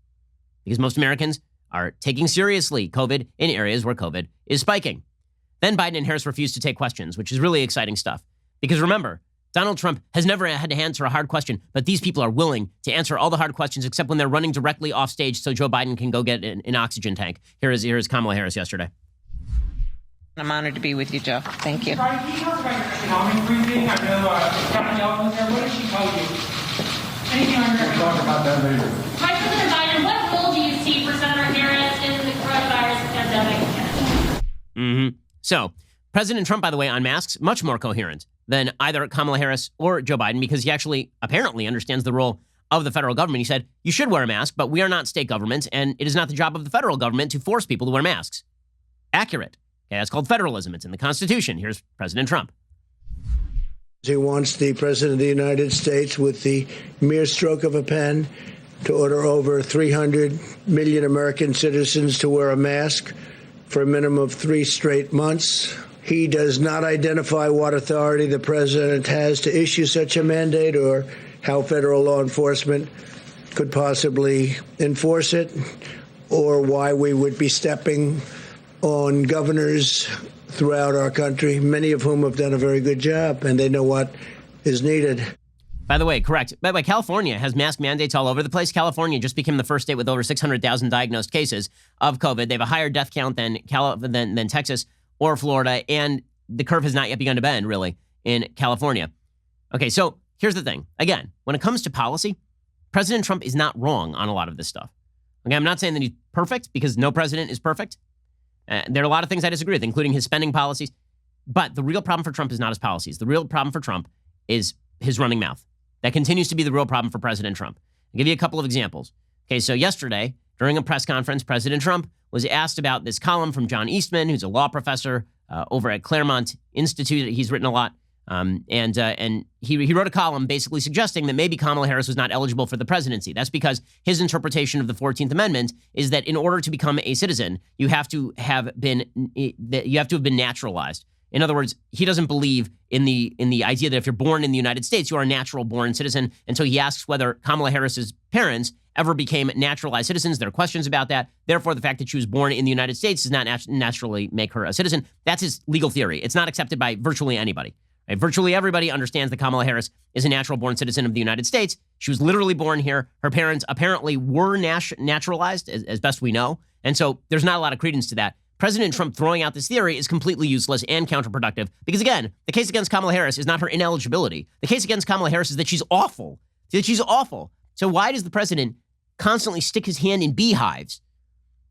because most Americans are taking seriously COVID in areas where COVID is spiking. Then Biden and Harris refused to take questions, which is really exciting stuff. Because remember, Donald Trump has never had to answer a hard question, but these people are willing to answer all the hard questions except when they're running directly off stage so Joe Biden can go get an oxygen tank. Here is Kamala Harris yesterday. I'm honored to be with you, Joe. Thank you. Can you talk about your economic briefing? I know Captain Yellen was there. What did she tell you? Anything on your... We'll talk about that later. Vice President Biden, what role do you see for Senator Harris in the coronavirus pandemic? Mm-hmm. So, President Trump, by the way, on masks, much more coherent than either Kamala Harris or Joe Biden because he actually apparently understands the role of the federal government. He said, you should wear a mask, but we are not state government, and it is not the job of the federal government to force people to wear masks. Accurate. Okay, that's called federalism. It's in the Constitution. Here's President Trump. He wants the President of the United States, with the mere stroke of a pen, to order over 300 million American citizens to wear a mask for a minimum of 3 straight months. He does not identify what authority the president has to issue such a mandate or how federal law enforcement could possibly enforce it, or why we would be stepping on governors throughout our country, many of whom have done a very good job, and they know what is needed. By the way, correct. By the way, California has mask mandates all over the place. California just became the first state with over 600,000 diagnosed cases of COVID. They have a higher death count than Texas or Florida, and the curve has not yet begun to bend, really, in California. Okay, so here's the thing. Again, when it comes to policy, President Trump is not wrong on a lot of this stuff. Okay, I'm not saying that he's perfect, because no president is perfect. There are a lot of things I disagree with, including his spending policies. But the real problem for Trump is not his policies. The real problem for Trump is his running mouth. That continues to be the real problem for President Trump. I'll give you a couple of examples. Okay, so yesterday, during a press conference, President Trump was asked about this column from John Eastman, who's a law professor over at Claremont Institute. He's written a lot. And he wrote a column basically suggesting that maybe Kamala Harris was not eligible for the presidency. That's because his interpretation of the 14th Amendment is that in order to become a citizen, you have to have been naturalized. In other words, he doesn't believe in the idea that if you're born in the United States, you are a natural born citizen. And so he asks whether Kamala Harris's parents ever became naturalized citizens. There are questions about that. Therefore, the fact that she was born in the United States does not naturally make her a citizen. That's his legal theory. It's not accepted by virtually anybody. Right? Virtually everybody understands that Kamala Harris is a natural born citizen of the United States. She was literally born here. Her parents apparently were naturalized, as best we know. And so there's not a lot of credence to that. President Trump throwing out this theory is completely useless and counterproductive because, again, the case against Kamala Harris is not her ineligibility. The case against Kamala Harris is that she's awful. So why does the president constantly stick his hand in beehives?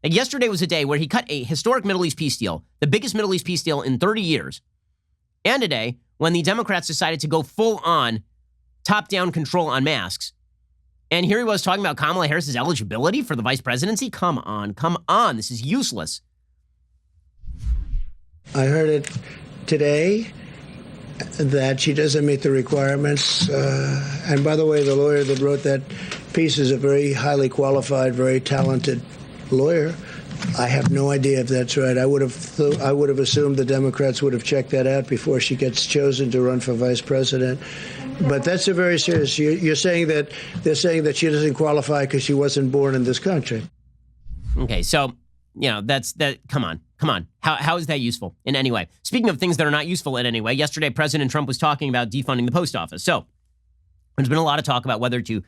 Like yesterday was a day where he cut a historic Middle East peace deal, the biggest Middle East peace deal in 30 years, and a day when the Democrats decided to go full-on top-down control on masks. And here he was talking about Kamala Harris's eligibility for the vice presidency? Come on. This is useless. I heard it today that she doesn't meet the requirements. And by the way, the lawyer that wrote that piece is a very highly qualified, very talented lawyer. I have no idea if that's right. I would have assumed the Democrats would have checked that out before she gets chosen to run for vice president. But that's a very serious. You're saying that they're saying that she doesn't qualify because she wasn't born in this country. Okay, so that's that. Come on. How is that useful in any way? Speaking of things that are not useful in any way, yesterday President Trump was talking about defunding the post office. So there's been a lot of talk about whether to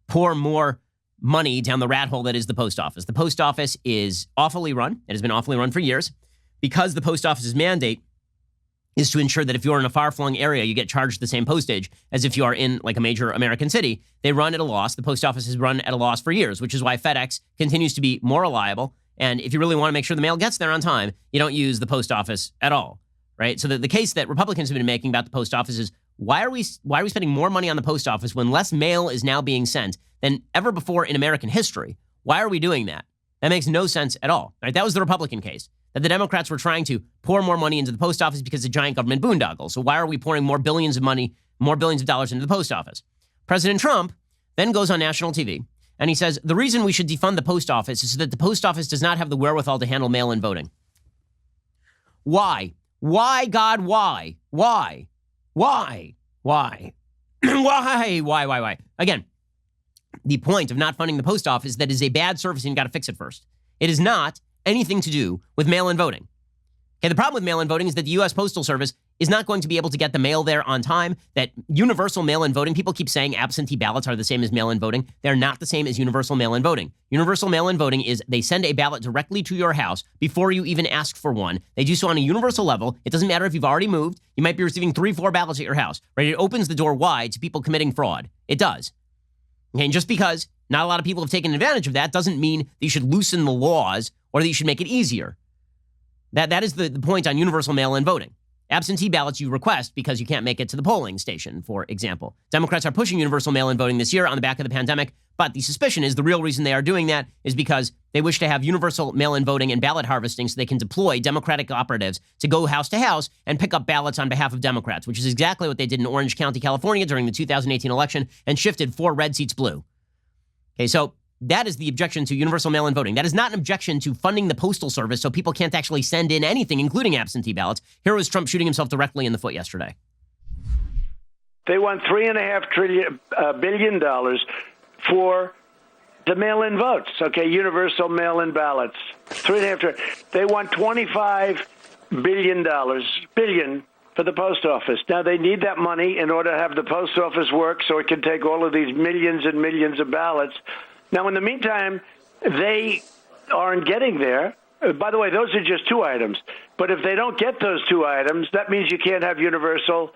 pour more money down the rat hole that is the post office. The post office is awfully run. It has been awfully run for years because the post office's mandate is to ensure that if you're in a far-flung area, you get charged the same postage as if you are in like a major American city. They run at a loss. The post office has run at a loss for years, which is why FedEx continues to be more reliable. And if you really want to make sure the mail gets there on time, you don't use the post office at all, right? So the case that Republicans have been making about the post office is why are we spending more money on the post office when less mail is now being sent than ever before in American history? Why are we doing that? That makes no sense at all, right? That was the Republican case, that the Democrats were trying to pour more money into the post office because of giant government boondoggle. So why are we pouring more billions of dollars into the post office? President Trump then goes on national TV and he says, the reason we should defund the post office is so that the post office does not have the wherewithal to handle mail-in voting. Why? Why, God, why? Why? Why? Why? Why? Again, the point of not funding the post office is that it is a bad service and you got to fix it first. It is not anything to do with mail-in voting. Okay, the problem with mail-in voting is that the U.S. Postal Service is not going to be able to get the mail there on time, that universal mail-in voting, people keep saying absentee ballots are the same as mail-in voting. They're not the same as universal mail-in voting. Universal mail-in voting is they send a ballot directly to your house before you even ask for one. They do so on a universal level. It doesn't matter if you've already moved. You might be receiving 3-4 ballots at your house, right? It opens the door wide to people committing fraud. It does. Okay, and just because not a lot of people have taken advantage of that doesn't mean that you should loosen the laws or that you should make it easier. That is the point on universal mail-in voting. Absentee ballots you request because you can't make it to the polling station, for example. Democrats are pushing universal mail-in voting this year on the back of the pandemic, but the suspicion is the real reason they are doing that is because they wish to have universal mail-in voting and ballot harvesting so they can deploy Democratic operatives to go house to house and pick up ballots on behalf of Democrats, which is exactly what they did in Orange County, California during the 2018 election and shifted 4 red seats blue. Okay, so that is the objection to universal mail-in voting. That is not an objection to funding the Postal Service so people can't actually send in anything, including absentee ballots. Here was Trump shooting himself directly in the foot yesterday. They want $3.5 billion for the mail-in votes. Okay, universal mail-in ballots. $3.5 trillion. They want $25 billion for the post office. Now, they need that money in order to have the post office work so it can take all of these millions and millions of ballots. Now, in the meantime, they aren't getting there. By the way, those are just 2 items. But if they don't get those 2 items, that means you can't have universal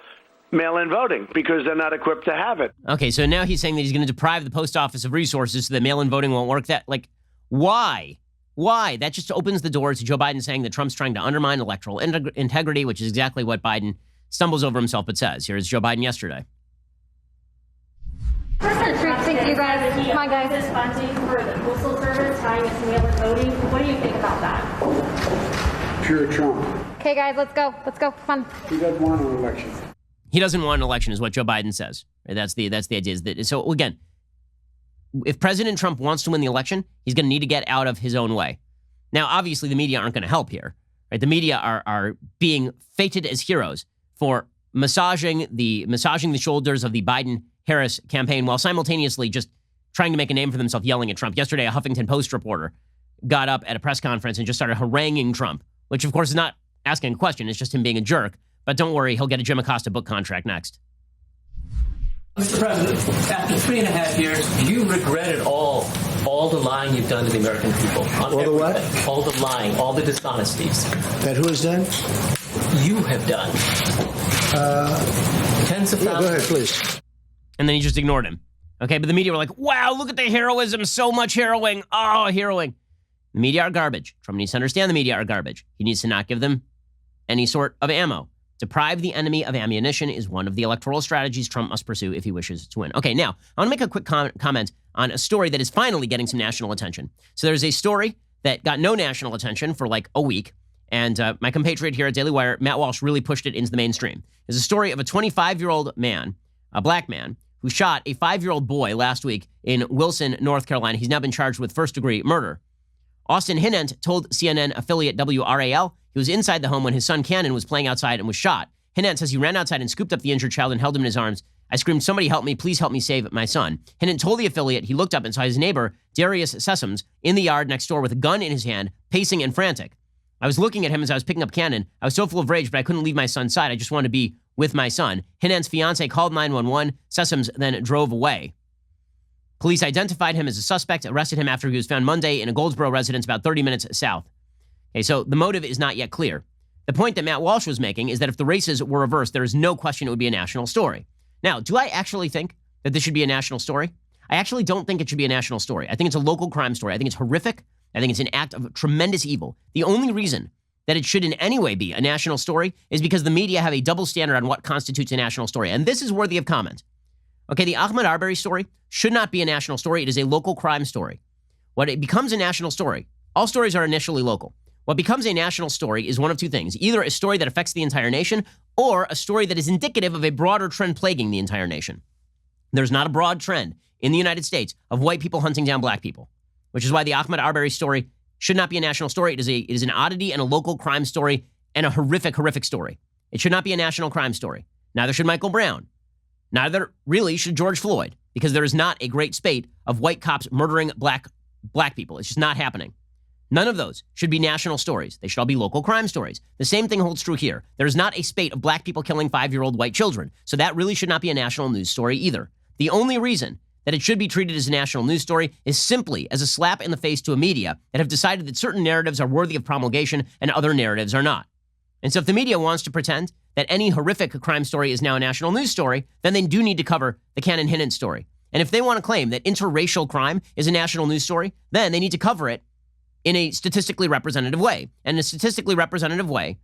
mail-in voting because they're not equipped to have it. Okay, so now he's saying that he's going to deprive the post office of resources so that mail-in voting won't work. Why? Why? That just opens the door to Joe Biden saying that Trump's trying to undermine electoral integrity, which is exactly what Biden stumbles over himself but says. Here's Joe Biden yesterday. President Trump thinks you guys. Come on, guys. This funding for the postal service, tying it to mail-in voting. What do you think about that? Pure Trump. Okay, guys, let's go. Let's go. Come on. He doesn't want an election. He doesn't want an election, is what Joe Biden says. That's the idea. Is that, so again, if President Trump wants to win the election, he's going to need to get out of his own way. Now, obviously, the media aren't going to help here. Right? The media are being feted as heroes for massaging the shoulders of the Biden-Harris campaign while simultaneously just trying to make a name for themselves, yelling at Trump. Yesterday, a Huffington Post reporter got up at a press conference and just started haranguing Trump, which, of course, is not asking a question. It's just him being a jerk. But don't worry, he'll get a Jim Acosta book contract next. Mr. President, after 3.5 years, do you regret it all the lying you've done to the American people? All the what? All the lying, all the dishonesties. That who has done? You have done. Tens of thousands. Go ahead, please. And then he just ignored him. Okay, but the media were like, wow, look at the heroism, so much heroing. Oh, heroing. The media are garbage. Trump needs to understand the media are garbage. He needs to not give them any sort of ammo. Deprive the enemy of ammunition is one of the electoral strategies Trump must pursue if he wishes to win. Okay, now, I want to make a quick comment on a story that is finally getting some national attention. So there's a story that got no national attention for like a week, and my compatriot here at Daily Wire, Matt Walsh, really pushed it into the mainstream. There's a story of a 25-year-old man, a black man, who shot a 5-year-old boy last week in Wilson, North Carolina. He's now been charged with first-degree murder. Austin Hinnant told CNN affiliate WRAL he was inside the home when his son Cannon was playing outside and was shot. Hinnant says he ran outside and scooped up the injured child and held him in his arms. I screamed, somebody help me, please help me save my son. Hinnant told the affiliate he looked up and saw his neighbor, Darius Sessoms, in the yard next door with a gun in his hand, pacing and frantic. I was looking at him as I was picking up Cannon. I was so full of rage, but I couldn't leave my son's side. I just wanted to be with my son. Hinnant's fiance called 911. Sessoms then drove away. Police identified him as a suspect, arrested him after he was found Monday in a Goldsboro residence about 30 minutes south. Okay, so the motive is not yet clear. The point that Matt Walsh was making is that if the races were reversed, there is no question it would be a national story. Now, do I actually think that this should be a national story? I actually don't think it should be a national story. I think it's a local crime story. I think it's horrific. I think it's an act of tremendous evil. The only reason that it should in any way be a national story is because the media have a double standard on what constitutes a national story. And this is worthy of comment. Okay, the Ahmaud Arbery story should not be a national story. It is a local crime story. What it becomes a national story, all stories are initially local. What becomes a national story is one of two things, either a story that affects the entire nation or a story that is indicative of a broader trend plaguing the entire nation. There's not a broad trend in the United States of white people hunting down black people, which is why the Ahmaud Arbery story should not be a national story. It is an oddity and a local crime story and a horrific, horrific story. It should not be a national crime story. Neither should Michael Brown. Neither really should George Floyd, because there is not a great spate of white cops murdering black people. It's just not happening. None of those should be national stories. They should all be local crime stories. The same thing holds true here. There is not a spate of black people killing 5-year-old white children. So that really should not be a national news story either. The only reason that it should be treated as a national news story is simply as a slap in the face to a media that have decided that certain narratives are worthy of promulgation and other narratives are not. And so if the media wants to pretend that any horrific crime story is now a national news story, then they do need to cover the Cannon Hinnant story. And if they want to claim that interracial crime is a national news story, then they need to cover it in a statistically representative way. And in a statistically representative way,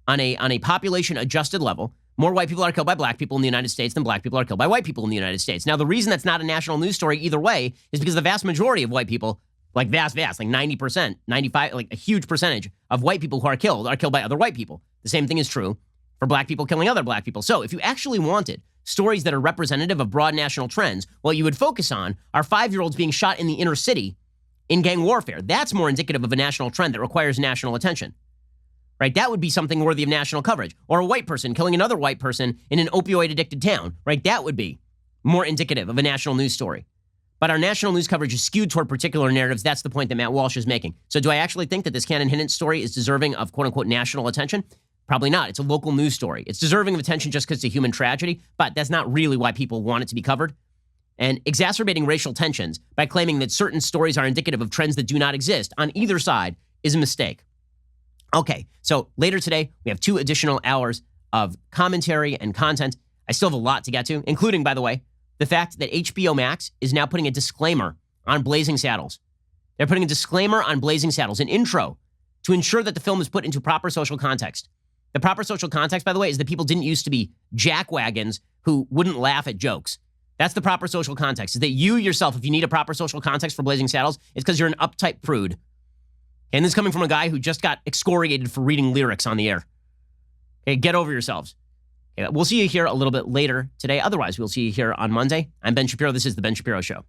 on a population-adjusted level, more white people are killed by black people in the United States than black people are killed by white people in the United States. Now, the reason that's not a national news story either way is because the vast majority of white people, like vast, like 90%, 95, like a huge percentage of white people who are killed by other white people. The same thing is true for black people killing other black people. So if you actually wanted stories that are representative of broad national trends, what you would focus on are 5-year-olds being shot in the inner city in gang warfare. That's more indicative of a national trend that requires national attention. Right? That would be something worthy of national coverage. Or a white person killing another white person in an opioid-addicted town. Right? That would be more indicative of a national news story. But our national news coverage is skewed toward particular narratives. That's the point that Matt Walsh is making. So do I actually think that this Cannon Hinnant story is deserving of quote-unquote national attention? Probably not. It's a local news story. It's deserving of attention just because it's a human tragedy, but that's not really why people want it to be covered. And exacerbating racial tensions by claiming that certain stories are indicative of trends that do not exist on either side is a mistake. Okay, so later today, we have 2 additional hours of commentary and content. I still have a lot to get to, including, by the way, the fact that HBO Max is now putting a disclaimer on Blazing Saddles. They're putting a disclaimer on Blazing Saddles, an intro to ensure that the film is put into proper social context. The proper social context, by the way, is that people didn't used to be jackwagons who wouldn't laugh at jokes. That's the proper social context, is that you yourself, if you need a proper social context for Blazing Saddles, it's because you're an uptight prude. And this is coming from a guy who just got excoriated for reading lyrics on the air. Okay, get over yourselves. Okay, we'll see you here a little bit later today. Otherwise, we'll see you here on Monday. I'm Ben Shapiro. This is The Ben Shapiro Show.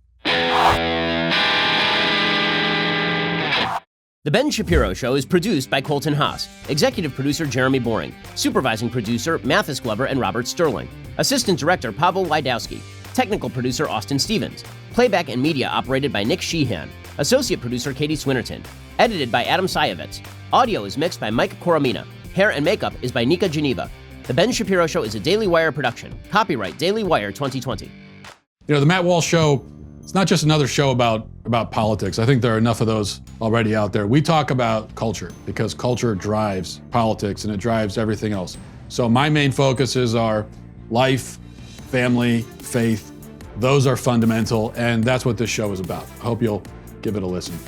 The Ben Shapiro Show is produced by Colton Haas, executive producer Jeremy Boring, supervising producer Mathis Glover and Robert Sterling, assistant director Pavel Wydowski, technical producer Austin Stevens, playback and media operated by Nick Sheehan, associate producer Katie Swinnerton, edited by Adam Sayevitz. Audio is mixed by Mike Coromina. Hair and makeup is by Nika Geneva. The Ben Shapiro Show is a Daily Wire production. Copyright Daily Wire 2020. You know, the Matt Walsh Show, it's not just another show about politics. I think there are enough of those already out there. We talk about culture because culture drives politics and it drives everything else. So my main focuses are life, family, faith. Those are fundamental, and that's what this show is about. I hope you'll give it a listen.